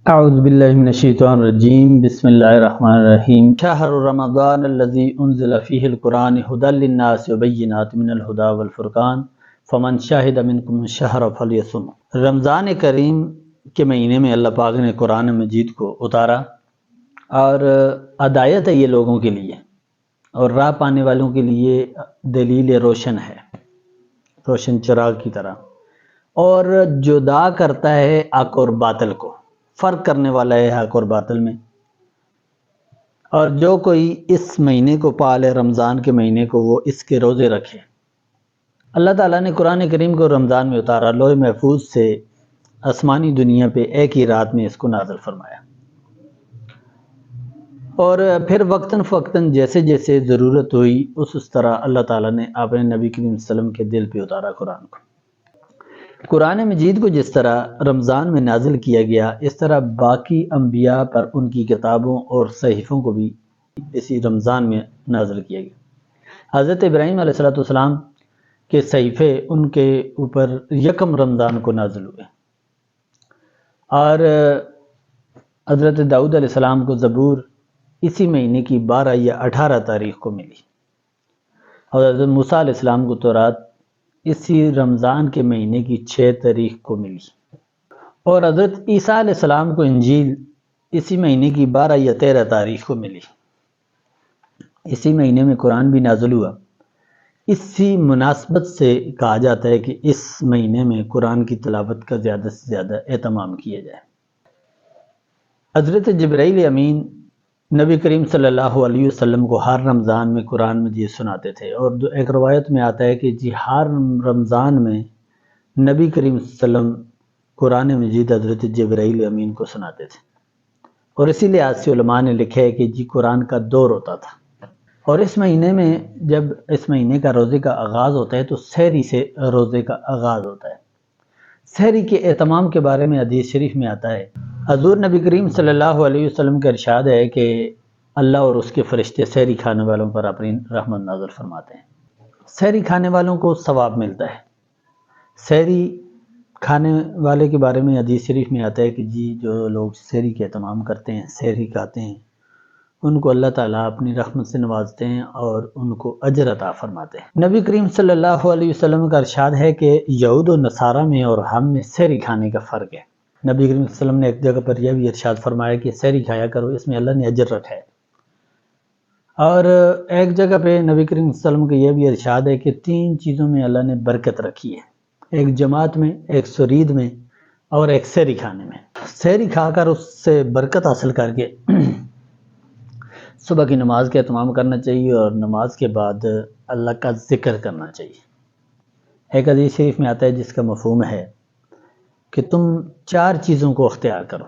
اعوذ باللہ من الشیطان الرجیم بسم اللہ الرحمن الرحیم شہر رمضان الذی انزل فیہ القرآن ھدی للناس وبینات من الھدی والفرقان فمن شہد منکم الشہر فلیصم۔ رمضان کریم کے مہینے میں اللہ پاک نے قرآن مجید کو اتارا اور ہدایت ہے یہ لوگوں کے لیے اور راہ پانے والوں کے لیے دلیل روشن ہے، روشن چراغ کی طرح، اور جدا کرتا ہے حق اور باطل کو، فرق کرنے والا ہے حق اور باطل میں۔ اور جو کوئی اس مہینے کو پالے، رمضان کے مہینے کو، وہ اس کے روزے رکھے۔ اللہ تعالیٰ نے قرآن کریم کو رمضان میں اتارا، لوح محفوظ سے آسمانی دنیا پہ ایک ہی رات میں اس کو نازل فرمایا، اور پھر وقتاً فوقتاً جیسے جیسے ضرورت ہوئی اس طرح اللہ تعالیٰ نے اپنے نبی کریم صلی اللہ علیہ وسلم کے دل پہ اتارا قرآن کو۔ قرآن مجید کو جس طرح رمضان میں نازل کیا گیا، اس طرح باقی انبیاء پر ان کی کتابوں اور صحیفوں کو بھی اسی رمضان میں نازل کیا گیا۔ حضرت ابراہیم علیہ السلام کے صحیفے ان کے اوپر یکم رمضان کو نازل ہوئے، اور حضرت داؤد علیہ السلام کو زبور اسی مہینے کی 12 یا 18 تاریخ کو ملی، اور حضرت موسیٰ علیہ السلام کو تورات اسی رمضان کے مہینے کی 6 تاریخ کو ملی، اور حضرت عیسیٰ علیہ السلام کو انجیل اسی مہینے کی 12 یا 13 تاریخ کو ملی۔ اسی مہینے میں قرآن بھی نازل ہوا۔ اسی مناسبت سے کہا جاتا ہے کہ اس مہینے میں قرآن کی تلاوت کا زیادہ سے زیادہ اہتمام کیا جائے۔ حضرت جبرائیل امین نبی کریم صلی اللہ علیہ وسلم کو ہر رمضان میں قرآن مجید سناتے تھے، اور ایک روایت میں آتا ہے کہ ہر رمضان میں نبی کریم صلی اللہ علیہ وسلم قرآن مجید حضرت جبرائیل امین کو سناتے تھے، اور اسی لحاظ سے علماء نے لکھا ہے کہ قرآن کا دور ہوتا تھا۔ اور اس مہینے میں جب اس مہینے کا روزے کا آغاز ہوتا ہے تو سحری سے روزے کا آغاز ہوتا ہے۔ سحری کے اہتمام کے بارے میں حدیث شریف میں آتا ہے، حضور نبی کریم صلی اللہ علیہ وسلم کا ارشاد ہے کہ اللہ اور اس کے فرشتے سحری کھانے والوں پر اپنی رحمت نازل فرماتے ہیں۔ سحری کھانے والوں کو ثواب ملتا ہے۔ سحری کھانے والے کے بارے میں حدیث شریف میں آتا ہے کہ جو لوگ سحری کے اہتمام کرتے ہیں، سحری کھاتے ہیں، ان کو اللہ تعالیٰ اپنی رحمت سے نوازتے ہیں اور ان کو اجر عطا فرماتے ہیں۔ نبی کریم صلی اللہ علیہ وسلم کا ارشاد ہے کہ یہود و نصارہ میں اور ہم میں سحری کھانے کا فرق ہے۔ نبی کریم صلی اللہ علیہ وسلم نے ایک جگہ پر یہ بھی ارشاد فرمایا کہ سحری کھایا کرو، اس میں اللہ نے اجر رکھا ہے۔ اور ایک جگہ پہ نبی کریم صلی اللہ علیہ وسلم کا یہ بھی ارشاد ہے کہ 3 چیزوں میں اللہ نے برکت رکھی ہے، ایک جماعت میں، ایک سرید میں، اور ایک سحری کھانے میں۔ سحری کھا کر اس سے برکت حاصل کر کے صبح کی نماز کا اہتمام کرنا چاہیے، اور نماز کے بعد اللہ کا ذکر کرنا چاہیے۔ ایک حدیث شریف میں آتا ہے جس کا مفہوم ہے کہ تم 4 چیزوں کو اختیار کرو،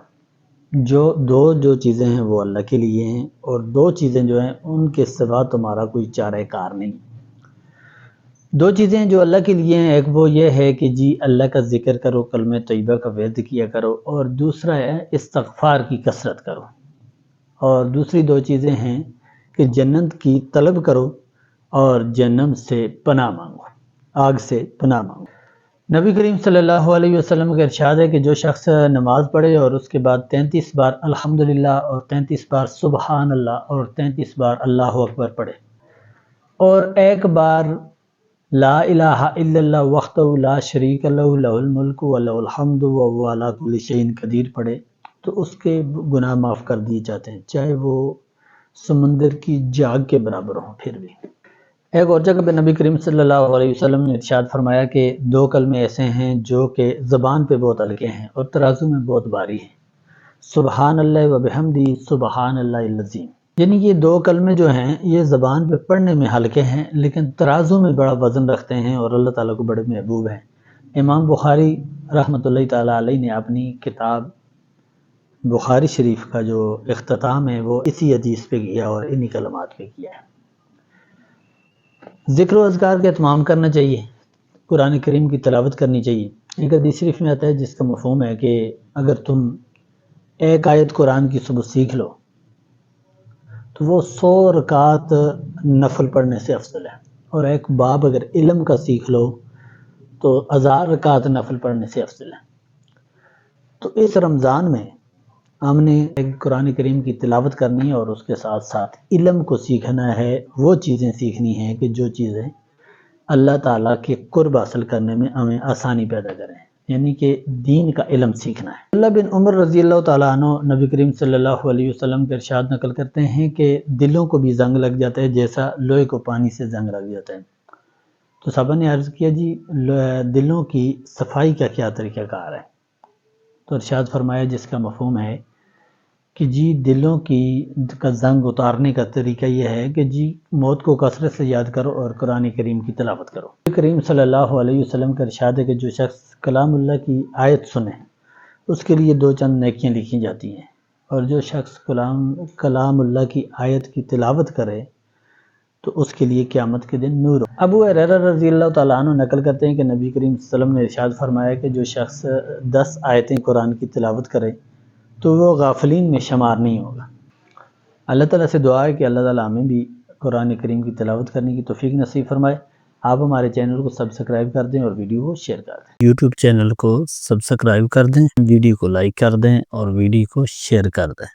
جو چیزیں ہیں وہ اللہ کے لیے ہیں، اور 2 چیزیں جو ہیں ان کے سوا تمہارا کوئی چارہ کار نہیں۔ 2 چیزیں جو اللہ کے لیے ہیں، ایک وہ یہ ہے کہ اللہ کا ذکر کرو، کلمہ طیبہ کا ورد کیا کرو، اور دوسرا ہے استغفار کی کثرت کرو، اور دوسری 2 چیزیں ہیں کہ جنت کی طلب کرو اور جہنم سے پناہ مانگو، آگ سے پناہ مانگو۔ نبی کریم صلی اللہ علیہ وسلم کا ارشاد ہے کہ جو شخص نماز پڑھے اور اس کے بعد 33 بار الحمدللہ اور 33 بار سبحان اللہ اور 33 بار اللہ اکبر پڑھے، اور 1 بار لا الہ الا اللہ وحدہ لا شریک لہ لہ الملک ولہ الحمد وہو علی کل شیء قدیر پڑھے، تو اس کے گناہ معاف کر دیے جاتے ہیں، چاہے وہ سمندر کی جاگ کے برابر ہوں۔ پھر بھی ایک اور جگہ پہ نبی کریم صلی اللہ علیہ وسلم نے ارشاد فرمایا کہ 2 کلمے ایسے ہیں جو کہ زبان پہ بہت ہلکے ہیں اور ترازو میں بہت بھاری ہیں، سبحان اللہ و بحمدہ سبحان اللہ العظیم۔ یعنی یہ 2 کلمے جو ہیں یہ زبان پہ پڑھنے میں ہلکے ہیں لیکن ترازو میں بڑا وزن رکھتے ہیں اور اللہ تعالیٰ کو بڑے محبوب ہیں۔ امام بخاری رحمۃ اللہ تعالیٰ علیہ نے اپنی کتاب بخاری شریف کا جو اختتام ہے وہ اسی حدیث پہ کیا اور انہی کلمات پہ کیا ہے۔ ذکر و اذکار کا اہتمام کرنا چاہیے، قرآن کریم کی تلاوت کرنی چاہیے۔ ایک حدیث شریف میں آتا ہے جس کا مفہوم ہے کہ اگر تم 1 آیت قرآن کی صبح سیکھ لو تو وہ 100 رکعت نفل پڑھنے سے افضل ہے، اور 1 باب اگر علم کا سیکھ لو تو 1000 رکعت نفل پڑھنے سے افضل ہے۔ تو اس رمضان میں ہم نے قرآن کریم کی تلاوت کرنی ہے اور اس کے ساتھ ساتھ علم کو سیکھنا ہے، وہ چیزیں سیکھنی ہیں کہ جو چیزیں اللہ تعالیٰ کے قرب حاصل کرنے میں ہمیں آسانی پیدا کریں، یعنی کہ دین کا علم سیکھنا ہے۔ عبداللہ بن عمر رضی اللہ تعالیٰ عنہ نبی کریم صلی اللہ علیہ وسلم کے ارشاد نقل کرتے ہیں کہ دلوں کو بھی زنگ لگ جاتا ہے جیسا لوہے کو پانی سے زنگ لگ جاتا ہے۔ تو صحابہ نے عرض کیا جی دلوں کی صفائی کا کیا طریقہ کار ہے؟ تو ارشاد فرمایا جس کا مفہوم ہے کہ جی دلوں کا زنگ اتارنے کا طریقہ یہ ہے کہ جی موت کو کثرت سے یاد کرو اور قرآن کریم کی تلاوت کرو۔ کریم صلی اللہ علیہ وسلم کا ارشاد ہے کہ جو شخص کلام اللہ کی آیت سنے اس کے لیے 2 چند نیکیاں لکھی جاتی ہیں، اور جو شخص کلام اللہ کی آیت کی تلاوت کرے تو اس کے لیے قیامت کے دن نور ہو۔ ابو ہریرہ رضی اللہ تعالیٰ عنہ نقل کرتے ہیں کہ نبی کریم صلی اللہ علیہ وسلم نے ارشاد فرمایا کہ جو شخص 10 آیتیں قرآن کی تلاوت کرے تو وہ غافلین میں شمار نہیں ہوگا۔ اللہ تعالیٰ سے دعا ہے کہ اللہ تعالیٰ ہمیں بھی قرآن کریم کی تلاوت کرنے کی توفیق نصیب فرمائے۔ آپ ہمارے چینل کو سبسکرائب کر دیں اور ویڈیو کو شیئر کر دیں۔ یوٹیوب چینل کو سبسکرائب کر دیں، ویڈیو کو لائک کر دیں اور ویڈیو کو شیئر کر دیں۔